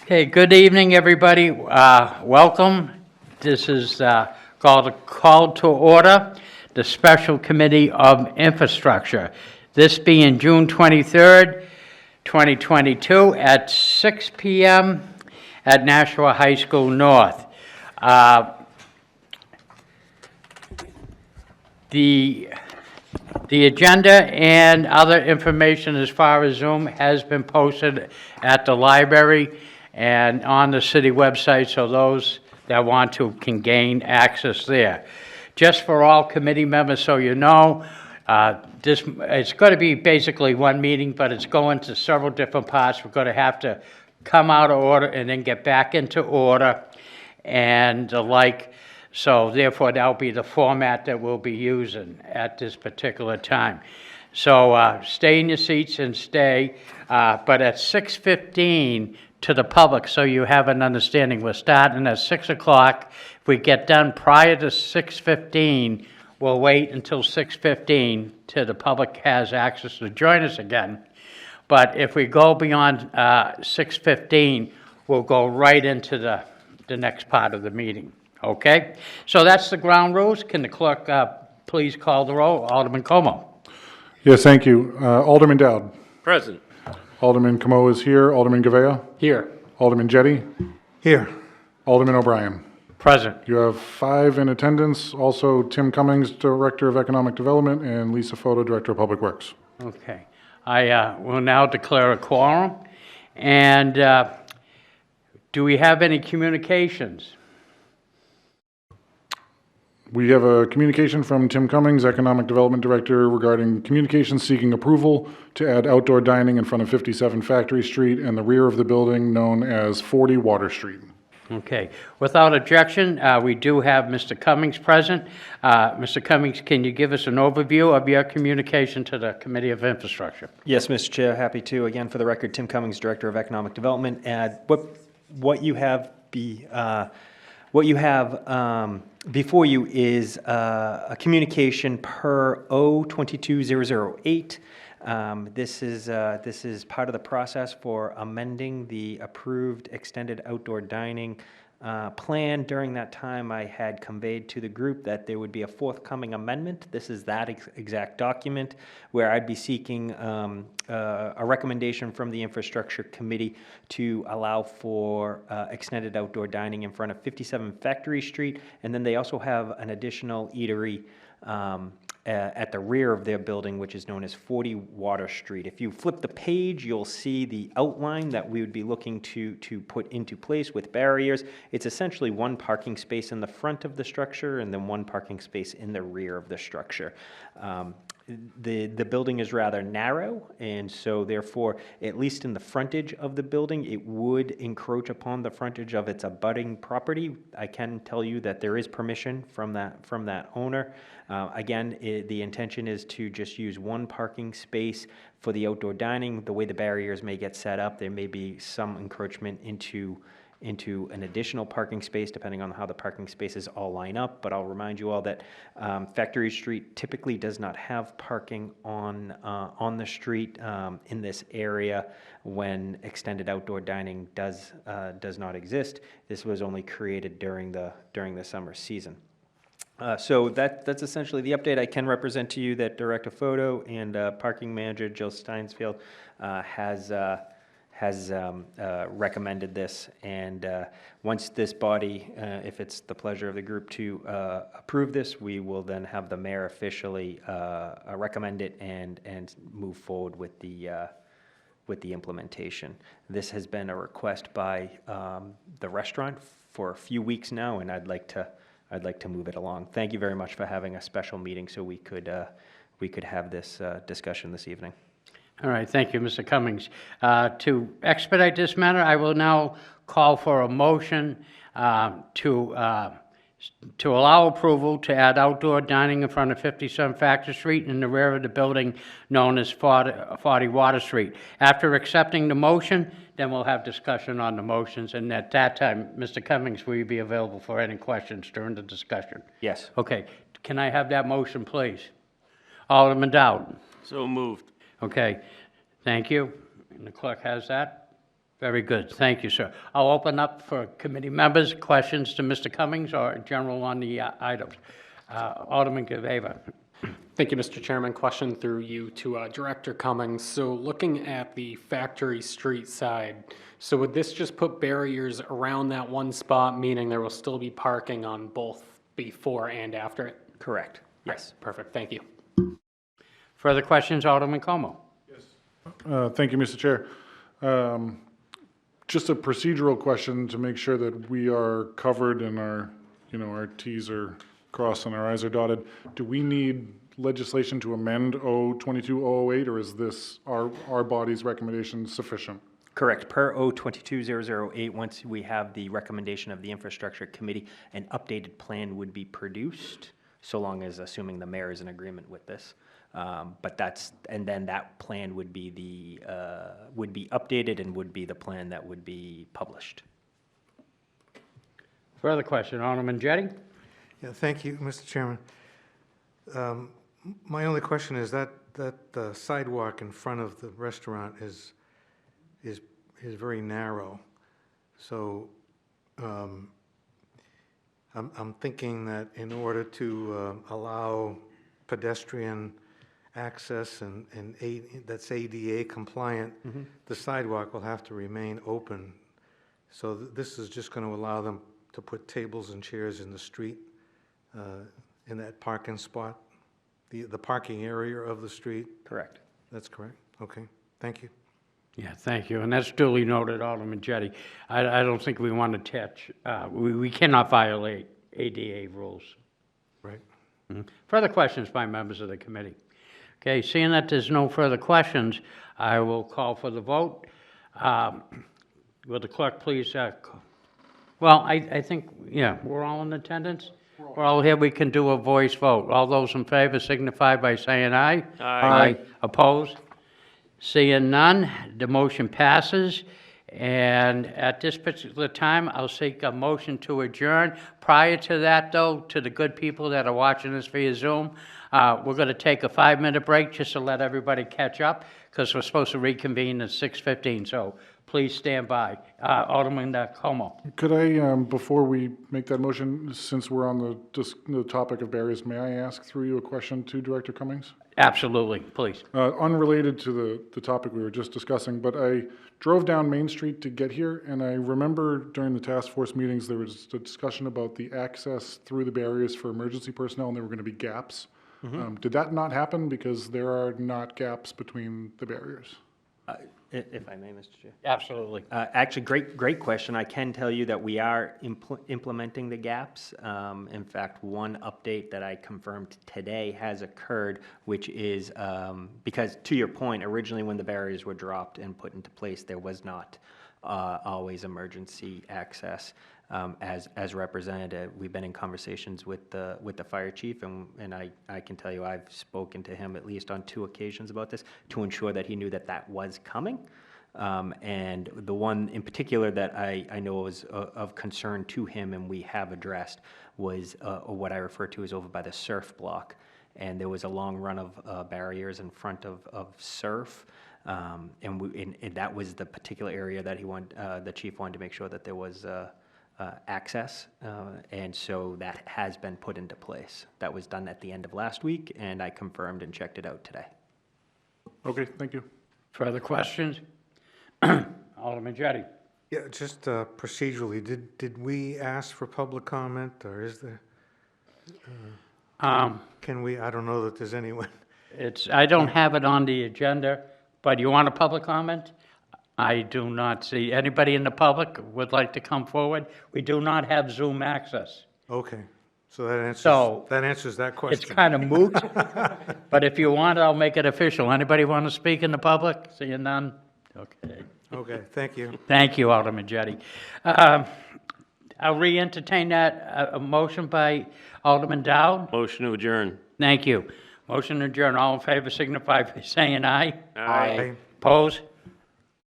Okay, good evening, everybody. Welcome. This is called a call to order, the Special Committee of Infrastructure. This being June 23rd, 2022 at 6 p.m. at Nashua High School North. The agenda and other information as far as Zoom has been posted at the library and on the city website, so those that want to can gain access there. Just for all committee members, so you know, it's going to be basically one meeting, but it's going to several different parts. We're going to have to come out of order and then get back into order and the like. So therefore, that'll be the format that we'll be using at this particular time. So stay in your seats and stay, but at 6:15 to the public, so you have an understanding, we're starting at 6 o'clock. If we get done prior to 6:15, we'll wait until 6:15 till the public has access to join us again. But if we go beyond 6:15, we'll go right into the next part of the meeting. Okay? So that's the ground rules. Can the clerk please call the roll? Alderman Como. Yes, thank you. Alderman Dowd. Present. Alderman Camo is here. Alderman Gavea. Here. Alderman Jetty. Here. Alderman O'Brien. Present. You have 5 in attendance. Also, Tim Cummings, Director of Economic Development, and Lisa Foto, Director of Public Works. Okay. I will now declare a quorum. And do we have any communications? We have a communication from Tim Cummings, Economic Development Director, regarding communications seeking approval to add outdoor dining in front of 57 Factory Street and the rear of the building known as 40 Water Street. Okay. Without objection, we do have Mr. Cummings present. Mr. Cummings, can you give us an overview of your communication to the Committee of Infrastructure? Yes, Mr. Chair, happy to. Again, for the record, Tim Cummings, Director of Economic Development. What you have before you is a communication per O22008. This is part of the process for amending the approved extended outdoor dining plan. During that time, I had conveyed to the group that there would be a forthcoming amendment. This is that exact document where I'd be seeking a recommendation from the Infrastructure Committee to allow for extended outdoor dining in front of 57 Factory Street. And then they also have an additional eatery at the rear of their building, which is known as 40 Water Street. If you flip the page, you'll see the outline that we would be looking to put into place with barriers. It's essentially one parking space in the front of the structure and then one parking space in the rear of the structure. The building is rather narrow, and so therefore, at least in the frontage of the building, it would encroach upon the frontage of its abutting property. I can tell you that there is permission from that owner. Again, the intention is to just use one parking space for the outdoor dining. The way the barriers may get set up, there may be some encroachment into an additional parking space, depending on how the parking spaces all line up. But I'll remind you all that Factory Street typically does not have parking on the street in this area when extended outdoor dining does not exist. This was only created during the summer season. So that's essentially the update. I can represent to you that Director Foto and Parking Manager Jill Steinsfield has recommended this, and once this body, if it's the pleasure of the group to approve this, we will then have the mayor officially recommend it and move forward with the implementation. This has been a request by the restaurant for a few weeks now, and I'd like to move it along. Thank you very much for having a special meeting so we could have this discussion this evening. All right, thank you, Mr. Cummings. To expedite this matter, I will now call for a motion to allow approval to add outdoor dining in front of 57 Factory Street in the rear of the building known as 40 Water Street. After accepting the motion, then we'll have discussion on the motions, and at that time, Mr. Cummings, will you be available for any questions during the discussion? Yes. Okay, can I have that motion, please? Alderman Dowd. So moved. Okay, thank you. And the clerk has that. Very good. Thank you, sir. I'll open up for committee members, questions to Mr. Cummings or general on the items. Alderman GOV. Thank you, Mr. Chairman. Question through you to Director Cummings. So looking at the Factory Street side, so would this just put barriers around that one spot, meaning there will still be parking on both before and after it? Correct. Yes. Perfect, thank you. Further questions, Alderman Como? Thank you, Mr. Chair. Just a procedural question to make sure that we are covered and our, our Ts are crossed and our Is are dotted. Do we need legislation to amend O-22-008, or is this our body's recommendation sufficient? Correct. Per O-22-008, once we have the recommendation of the Infrastructure Committee, an updated plan would be produced, so long as, assuming the mayor is in agreement with this. And then that plan would be updated and would be the plan that would be published. Further question, Alderman Jettie? Yeah, thank you, Mr. Chairman. My only question is that the sidewalk in front of the restaurant is very narrow. So I'm thinking that in order to allow pedestrian access and that's ADA compliant, the sidewalk will have to remain open. So this is just going to allow them to put tables and chairs in the street, in that parking spot, the parking area of the street. Correct. That's correct? Okay, thank you. Yeah, thank you, and that's duly noted, Alderman Jettie. I don't think we want to touch, we cannot violate ADA rules. Right. Further questions by members of the committee? Okay, seeing that there's no further questions, I will call for the vote. Will the clerk please, well, I think, yeah, we're all in attendance? We're all here, we can do a voice vote. All those in favor signify by saying aye. Aye. Opposed? Seeing none, the motion passes. And at this particular time, I'll seek a motion to adjourn. Prior to that, though, to the good people that are watching this via Zoom, we're going to take a 5-minute break just to let everybody catch up, because we're supposed to reconvene at 6:15. So please stand by. Alderman Como. Could I, before we make that motion, since we're on the topic of barriers, may I ask through you a question to Director Cummings? Absolutely, please. Unrelated to the topic we were just discussing, but I drove down Main Street to get here, and I remember during the task force meetings, there was a discussion about the access through the barriers for emergency personnel, and there were going to be gaps. Did that not happen because there are not gaps between the barriers? If I may, Mr. Chair. Absolutely. Actually, great question. I can tell you that we are implementing the gaps. In fact, one update that I confirmed today has occurred, which is because, to your point, originally when the barriers were dropped and put into place, there was not always emergency access. As representative, we've been in conversations with the fire chief, and I can tell you I've spoken to him at least on 2 occasions about this to ensure that he knew that was coming. And the one in particular that I know was of concern to him and we have addressed was what I refer to as over by the surf block. And there was a long run of barriers in front of surf. And that was the particular area that the chief wanted to make sure that there was access, and so that has been put into place. That was done at the end of last week, and I confirmed and checked it out today. Okay, thank you. Further questions? Alderman Jettie. Yeah, just procedurally, did we ask for public comment, or is there? Can we? I don't know that there's anyone. I don't have it on the agenda, but you want a public comment? I do not see anybody in the public would like to come forward. We do not have Zoom access. Okay, so that answers that question. It's kind of moot, but if you want, I'll make it official. Anybody want to speak in the public? Seeing none? Okay. Okay, thank you. Thank you, Alderman Jettie. I'll re-entertain that, a motion by Alderman Dowd. Motion to adjourn. Thank you. Motion to adjourn. All in favor signify by saying aye. Aye. Opposed?